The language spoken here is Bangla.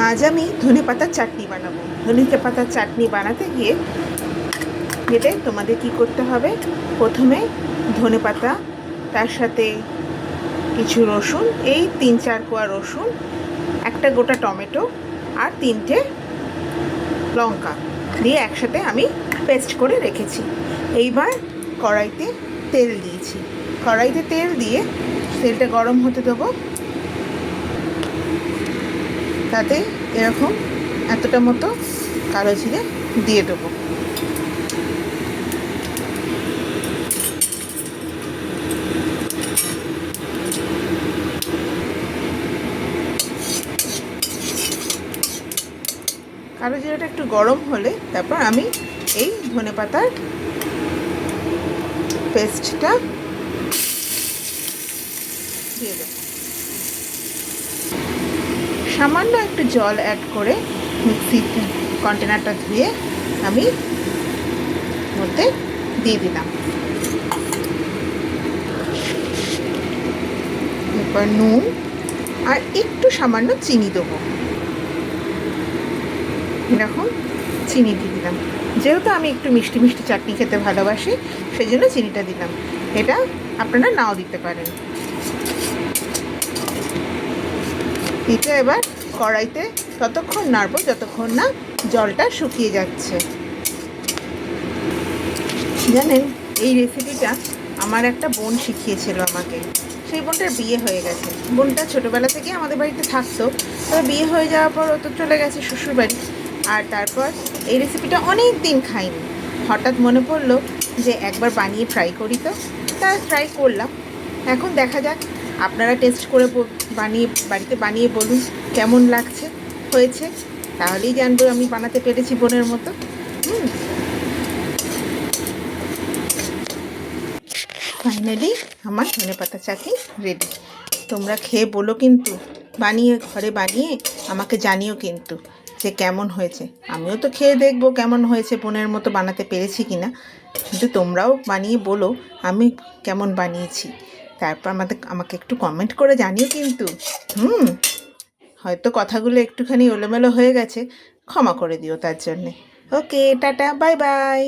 আজ আমি ধনেপাতার চাটনি বানাবো। ধনেপাতার চাটনি বানাতে গিয়ে তোমাদের কি করতে হবে, প্রথমে ধনেপাতা, তার সাথে কিছু রসুন, এই 3-4 কোয়া রসুন, একটা গোটা টমেটো আর 3টে লঙ্কা দিয়ে একসাথে আমি পেস্ট করে রেখেছি। এইবার কড়াইতে তেল দিয়েছি। কড়াইতে তেল দিয়ে তেলটা গরম হতে দেবো। তাতে এরকম এতটা মতো কালো জিরে দিয়ে দেবো। কালো জিরাটা একটু গরম হলে তারপর আমি এই ধনেপাতার পেস্টটা দিয়ে দেবো। সামান্য একটু জল অ্যাড করে মিক্সি কন্টেনারটা ধুয়ে আমি মধ্যে দিয়ে দিলাম। এরপর নুন আর একটু সামান্য চিনি দেবো। এরকম চিনি দিয়ে দিলাম। যেহেতু আমি একটু মিষ্টি মিষ্টি চাটনি খেতে ভালোবাসি, সেই জন্য চিনিটা দিলাম। এটা আপনারা নাও দিতে পারেন। এটা এবার কড়াইতে ততক্ষণ নাড়বো যতক্ষণ না জলটা শুকিয়ে যাচ্ছে। জানেন, এই রেসিপিটা আমার একটা বোন শিখিয়েছিল আমাকে। সেই বোনটার বিয়ে হয়ে গেছে। বোনটা ছোটোবেলা থেকে আমাদের বাড়িতে থাকতো, তবে বিয়ে হয়ে যাওয়ার পর ও তো চলে গেছে শ্বশুরবাড়ি। আর তারপর এই রেসিপিটা অনেক দিন খাইনি। হঠাৎ মনে পড়লো যে একবার বানিয়ে ট্রাই করি, তো তা ট্রাই করলাম। এখন দেখা যাক, আপনারা টেস্ট করে বাড়িতে বানিয়ে বলুন কেমন লাগছে, হয়েছে। তাহলেই জানবো আমি বানাতে পেরেছি বোনের মতো। ফাইনালি আমার ধনেপাতা চাটনি রেডি। তোমরা খেয়ে বলো কিন্তু, ঘরে বানিয়ে আমাকে জানিও কিন্তু যে কেমন হয়েছে। আমিও তো খেয়ে দেখবো কেমন হয়েছে, বোনের মতো বানাতে পেরেছি কিনা। কিন্তু তোমরাও বানিয়ে বলো আমি কেমন বানিয়েছি। তারপর আমাকে একটু কমেন্ট করে জানিও কিন্তু। হয়তো কথাগুলো একটুখানি এলোমেলো হয়ে গেছে, ক্ষমা করে দিও তার জন্যে। ওকে, টাটা, বাই বাই।